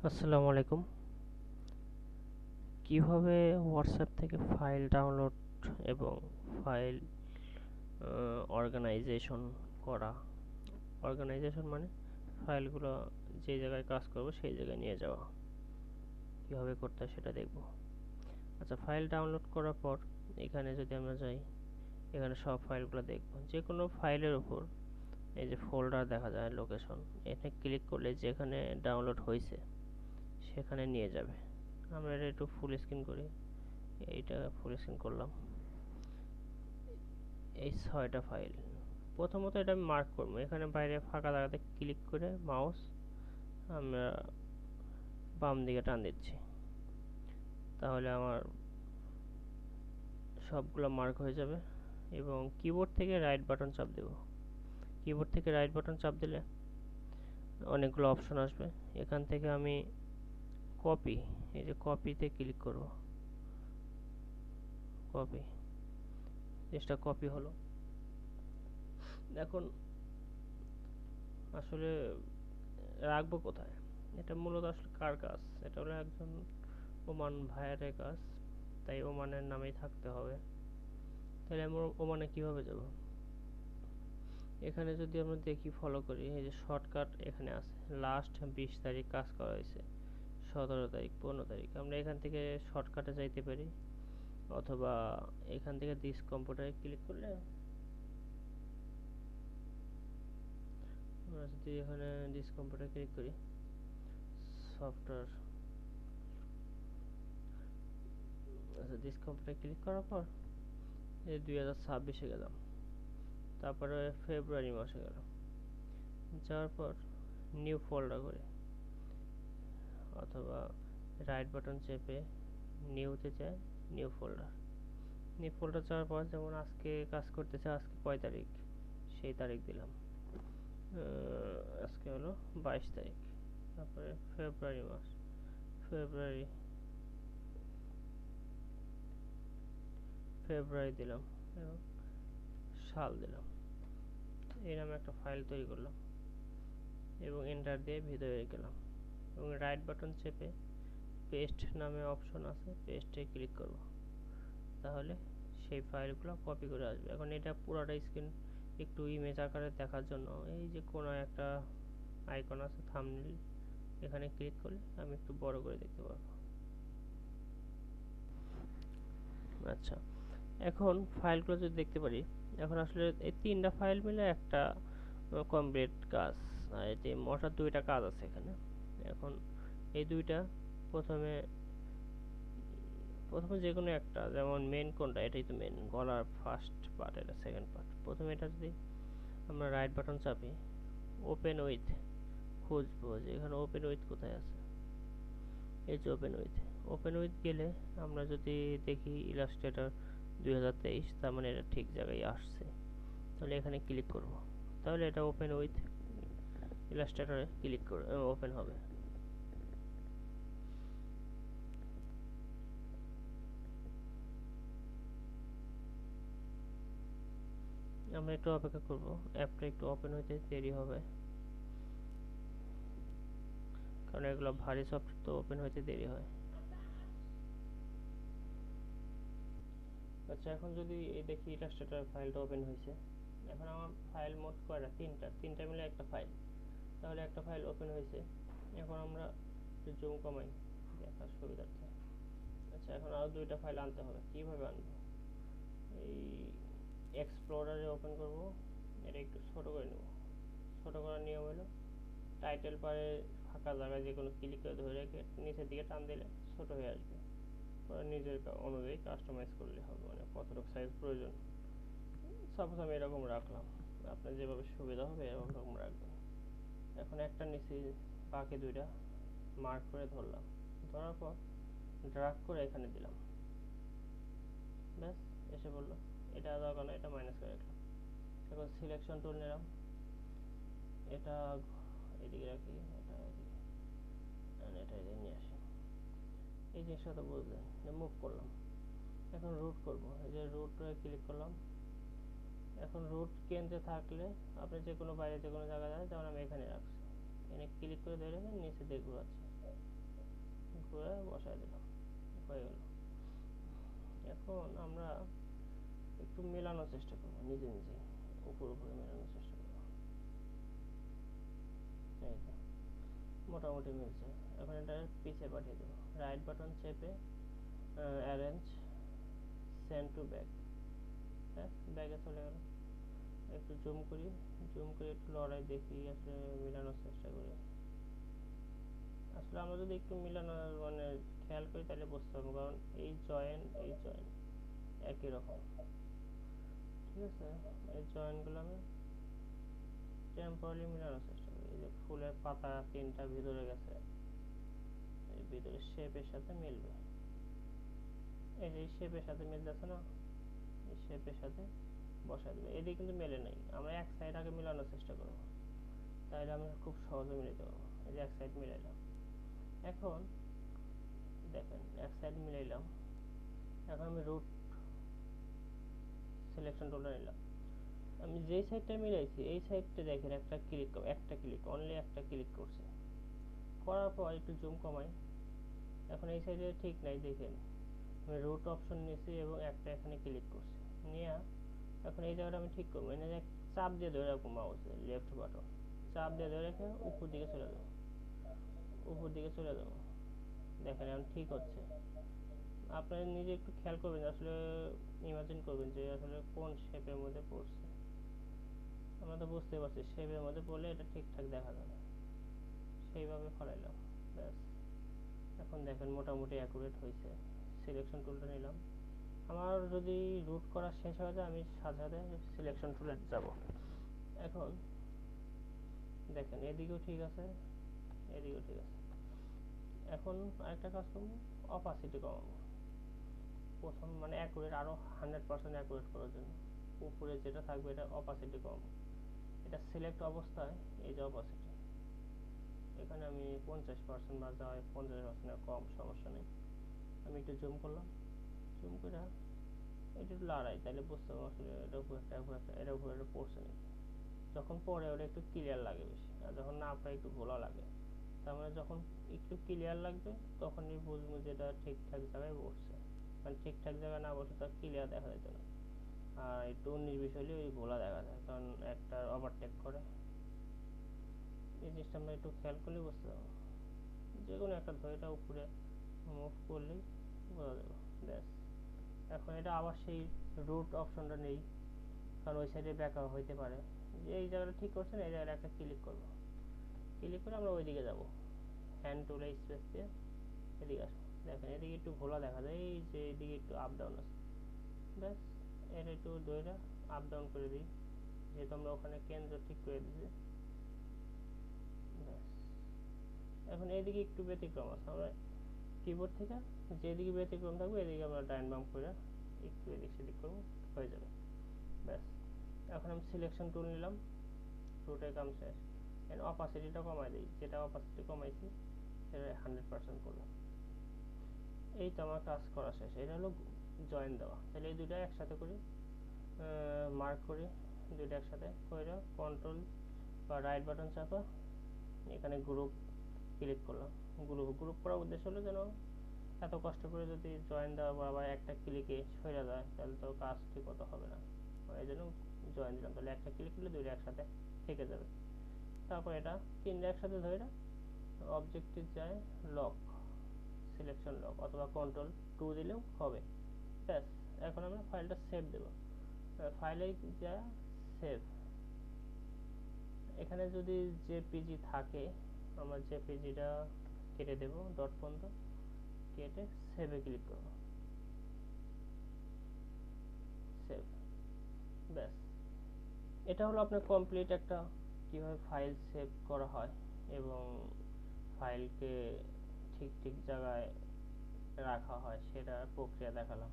আসসালামু আলাইকুম। কিভাবে হোয়াটসঅ্যাপ থেকে ফাইল ডাউনলোড এবং ফাইল অর্গানাইজেশন করা। অর্গানাইজেশন মানে ফাইলগুলো যে জায়গায় কাজ করব সেই জায়গায় নিয়ে যাওয়া। কিভাবে করতে হয় সেটা দেখব। আচ্ছা, ফাইল ডাউনলোড করার পর এখানে যদি আমরা যাই, এখানে সব ফাইলগুলো দেখব। যে কোনো ফাইলের উপর এই যে ফোল্ডার দেখা যায়, লোকেশন, এখানে ক্লিক করলে যেখানে ডাউনলোড হয়েছে সেখানে নিয়ে যাবে। আমরা এটা একটু ফুল স্ক্রিন করি। এইটা ফুল স্ক্রিন করলাম। এই 6টা ফাইল প্রথমত এটা আমি মার্ক করবো। এখানে বাইরে ফাঁকা জায়গাতে ক্লিক করে মাউস আমরা বাম দিকে টান দিচ্ছি, তাহলে আমার সবগুলো মার্ক হয়ে যাবে। এবং কিবোর্ড থেকে রাইট বাটন চাপ দেব। কিবোর্ড থেকে রাইট বাটন চাপ দিলে অনেকগুলো অপশন আসবে। এখান থেকে আমি কপি, এই যে কপিতে ক্লিক করব। কপি, জিনিসটা কপি হলো। এখন আসলে রাখবো কোথায়? এটা মূলত আসলে কার কাজ? এটা হলো একজন ওমান ভাইয়ের কাজ, তাই ওমানের নামেই থাকতে হবে। তাহলে আমরা ওমানে কিভাবে যাব? এখানে যদি আমরা দেখি, ফলো করি, এই যে শর্টকাট এখানে আছে। লাস্ট 20 তারিখ কাজ করা হয়েছে, 17 তারিখ, 15 তারিখ। আমরা এখান থেকে শর্টকাটে যাইতে পারি, অথবা এখান থেকে দিস কম্পিউটারে ক্লিক করলে, আমরা যদি এখানে দিস কম্পিউটারে ক্লিক করি, সফটওয়্যার, আচ্ছা, দিস কম্পিউটারে ক্লিক করার পর এই 2026-এ গেলাম, তারপরে ফেব্রুয়ারি মাসে গেলাম, যাওয়ার পর নিউ ফোল্ডার করে, অথবা রাইট বাটন চেপে নিউতে যায়, নিউ ফোল্ডার। নিউ ফোল্ডার যাওয়ার পর যেমন আজকে কাজ করতেছে, আজকে কয় তারিখ সেই তারিখ দিলাম। আজকে হলো 22 তারিখ। তারপরে ফেব্রুয়ারি মাস, ফেব্রুয়ারি, ফেব্রুয়ারি দিলাম এবং সাল দিলাম। এই নামে একটা ফাইল তৈরি করলাম এবং এন্টার দিয়ে ভিতরে গেলাম এবং রাইট বাটন চেপে পেস্ট নামে অপশন আছে, পেস্টে ক্লিক করব। তাহলে সেই ফাইলগুলো কপি করে আসবে। এখন এটা পুরোটা স্ক্রিন একটু ইমেজ আকারে দেখার জন্য এই যে কোনো একটা আইকন আছে, থাম্বনেল, এখানে ক্লিক করলে আমি একটু বড় করে দেখতে পারবো। আচ্ছা, এখন ফাইলগুলো যদি দেখতে পারি, এখন আসলে এই 3টা ফাইল মিলে একটা কমপ্লিট কাজ। আর এতে মোট 2টা কাজ আছে এখানে। এখন এই 2টা, প্রথমে প্রথমে যে কোনো একটা, যেমন মেন কোনটা, এটাই তো মেন, গলার ফার্স্ট পার্ট, এটা সেকেন্ড পার্ট। প্রথমে এটা যদি আমরা রাইট বাটন চাপি, ওপেন উইথ খুঁজবো যে এখানে ওপেন উইথ কোথায় আছে। এই যে ওপেন উইথ, ওপেন উইথ গেলে আমরা যদি দেখি ইলাস্ট্রেটর 2023, তার মানে এটা ঠিক জায়গায় আসছে। তাহলে এখানে ক্লিক করব, তাহলে এটা ওপেন উইথ ইলাস্ট্রেটরে ক্লিক করে ওপেন হবে। আমরা একটু অপেক্ষা করব, অ্যাপটা একটু ওপেন হইতে দেরি হবে, কারণ এগুলো ভারী সফটওয়্যার, তো ওপেন হইতে দেরি হয়। আচ্ছা, এখন যদি এই দেখি ইলাস্ট্রেটর ফাইলটা ওপেন হয়েছে। এখন আমার ফাইল মোট কয়টা? 3টা মিলে একটা ফাইল, তাহলে একটা ফাইল ওপেন হয়েছে। এখন আমরা জুম কমাই দেখার সুবিধার্থে। আচ্ছা, এখন আরও 2টা ফাইল আনতে হবে। কিভাবে আনবো? এই এক্সপ্লোরারে ওপেন করব, এটা একটু ছোট করে নেব। ছোট করার নিয়ম হলো টাইটেল পারে ফাঁকা জায়গায় যে কোনো ক্লিক করে ধরে রেখে নিচের দিকে টান দিলে ছোট হয়ে আসবে। পরে নিজের অনুযায়ী কাস্টমাইজ করলে হবে, মানে কতটুকু সাইজ প্রয়োজন। সাপোজ আমি এরকম রাখলাম, আপনার যেভাবে সুবিধা হবে এরকম রাখবেন। এখন একটা নিচে বাকি 2টা মার্ক করে ধরলাম, ধরার পর ড্রাগ করে এখানে দিলাম, ব্যাস এসে বললো। এটা দরকার না, এটা মাইনাস করে রাখলাম। এখন সিলেকশন টুল নিলাম, এটা এদিকে রাখি, এটা এদিকে, এটা এদিকে নিয়ে আসি। এই জিনিসটা তো বুঝলেন, মুভ করলাম। এখন রুট করব, এই যে রুটে ক্লিক করলাম। এখন রুট কেন্দ্রে থাকলে আপনি যে কোনো বাইরে যে কোনো জায়গায় যান, যেমন আমি এখানে রাখছি, এখানে ক্লিক করে ধরে নিচে দিয়ে ঘোরাচ্ছি। উপরে বসায় দিলাম, হয়ে গেল। এখন আমরা একটু মেলানোর চেষ্টা করবো, নিজে নিজে উপরে মেলানোর চেষ্টা করবো। এই তো মোটামুটি মিলছে। এখন এটা পিছে পাঠিয়ে দেবো, রাইট বাটন চেপে অ্যারেঞ্জ সেন্ড টু ব্যাক, ব্যাগে চলে গেল। একটু জুম করি, জুম করে একটু লড়াই দেখি, আসলে মেলানোর চেষ্টা করি। আসলে আমরা যদি একটু মিলানোর মানে খেয়াল করি তাহলে বুঝতে পারবো, কারণ এই জয়েন্ট একই রকম। ঠিক আছে, এই জয়েন্টগুলো আমি টেম্পোরারি মেলানোর চেষ্টা করি। এই যে ফুলের পাতা তিনটা ভিতরে গেছে, এই ভিতরে শেপের সাথে মিলবে, এই যে শেপের সাথে মিলতেছে না, এই শেপের সাথে বসায় দেবে। এদিকে কিন্তু মেলে নাই, আমরা এক সাইড আগে মেলানোর চেষ্টা করবো, তাহলে আমরা খুব সহজে মিলাতে পারবো। এই যে এক সাইড মিলাইলাম। এখন দেখেন এক সাইড মিলাইলাম। এখন আমি রুট সিলেকশন টুলটা নিলাম, আমি যেই সাইডটা মিলাইছি এই সাইডটা দেখেন একটা ক্লিক অনলি একটা ক্লিক করছে, করার পর একটু জুম কমাই। এখন এই সাইডে ঠিক নাই, দেখেন আমি রুট অপশন নিয়েছি এবং একটা এখানে ক্লিক করছি, নিয়ে এখন এই জায়গাটা আমি ঠিক করবো। এনে চাপ দিয়ে ধরে রাখবো, মাউসের লেফট বাটন চাপ দিয়ে ধরে রেখে উপর দিকে চলে যাবো, উপর দিকে চলে যাবো। দেখেন এখন ঠিক হচ্ছে। আপনারা নিজে একটু খেয়াল করবেন, আসলে ইমাজিন করবেন যে আসলে কোন শেপের মধ্যে পড়ছে। আমরা তো বুঝতে পারছি শেপের মধ্যে পড়লে এটা ঠিকঠাক দেখা যাবে, সেইভাবে ফলাইলাম, ব্যাস। এখন দেখেন মোটামুটি অ্যাকুরেট হয়েছে। সিলেকশন টুলটা নিলাম, আমার যদি রুট করা শেষ হয়ে যায় আমি সাথে সাথে সিলেকশন টুলে যাব। এখন দেখেন এদিকেও ঠিক আছে, এদিকেও ঠিক আছে। এখন আরেকটা কাজ করবো, অপাসিটি কমাবো প্রথম, মানে অ্যাকুরেট আরো 100% অ্যাকুরেট করার জন্য উপরে যেটা থাকবে এটা অপাসিটি কমাবো। এটা সিলেক্ট অবস্থায় এই যে অপাসিটি, এখানে আমি 50% বা যায় 50% কম, সমস্যা নেই। আমি একটু জুম করলাম, জুম করে এটা একটু লড়াই, তাহলে বুঝতে পারবো আসলে এটা উপরে এটা উপরে পড়ছে নাকি। যখন পড়ে ওটা একটু ক্লিয়ার লাগে বেশি, আর যখন না পড়ে একটু ঘোলা লাগে। তার মানে যখন একটু ক্লিয়ার লাগবে তখনই বুঝবো যে এটা ঠিকঠাক জায়গায় বসছে, কারণ ঠিকঠাক জায়গায় না বসে তার ক্লিয়ার দেখা যেত না। আর একটু 19-20 হলে ওই ঘোলা দেখা যায়, কারণ একটা ওভারটেক করে। এই জিনিসটা আমরা একটু খেয়াল করলে বুঝতে পারবো। যে কোনো একটা ধরেটা উপরে মুভ করলেই বোঝা যাবে, ব্যাস। এখন এটা আবার সেই রুট অপশনটা নেই, কারণ ওই সাইডে ব্যাকআপ হইতে পারে। যে এই জায়গাটা ঠিক করছেন, এই জায়গাটা একটা ক্লিক করবো, ক্লিক করে আমরা ওই দিকে যাবো, হ্যান্ড টুলে স্পেস দিয়ে এদিকে আসবো। দেখেন এদিকে একটু ঘোলা দেখা যায়, এই যে এদিকে একটু আপ ডাউন আছে, ব্যাস। এটা একটু দইটা আপ ডাউন করে দিই, যেহেতু আমরা ওখানে কেন্দ্র ঠিক করে দিয়েছি, ব্যাস। এখন এদিকে একটু ব্যতিক্রম আছে, আমরা কিবোর্ড থেকে যেদিকে ব্যতিক্রম থাকবে এদিকে আমরা ডাইন বাম করে একটু এদিক সেদিক করবো, হয়ে যাবে, ব্যাস। এখন আমি সিলেকশন টুল নিলাম, রুটের কাম শেষ। অপাসিটিটা কমাই দিই, যেটা অপাসিটি কমাইছি সেটা 100% করলাম। এই তো আমার কাজ করা শেষ। এটা হলো জয়েন দেওয়া। তাহলে এই দুটো একসাথে করি, মার্ক করি, দুটো একসাথে করে কন্ট্রোল বা রাইট বাটন চাপা এখানে গ্রুপ ক্লিক করলাম। গ্রুপ করার উদ্দেশ্য হলো যেন এত কষ্ট করে যদি জয়েন দেওয়া বা আবার একটা ক্লিকে সরে যায় তাহলে তো কাজ ঠিক মতো হবে না, এই জন্য জয়েন দিলাম। তাহলে একটা ক্লিক করলে দুটো একসাথে থেকে যাবে। তারপর এটা তিনটা একসাথে ধরে অবজেক্টিভ যায় লক, সিলেকশন লক অথবা কন্ট্রোল 2 দিলেও হবে, ব্যাস। এখন আমরা ফাইলটা সেভ দেব, ফাইলে যা সেভ, এখানে যদি জেপিজি থাকে আমরা জেপিজিটা কেটে দেব, ডট পর্যন্ত কেটে সেভে ক্লিক করব, সেভ, ব্যাস। এটা হলো আপনার কমপ্লিট একটা কিভাবে ফাইল সেভ করা হয় এবং ফাইলকে ঠিক ঠিক জায়গায় রাখা হয় সেটা প্রক্রিয়া দেখালাম।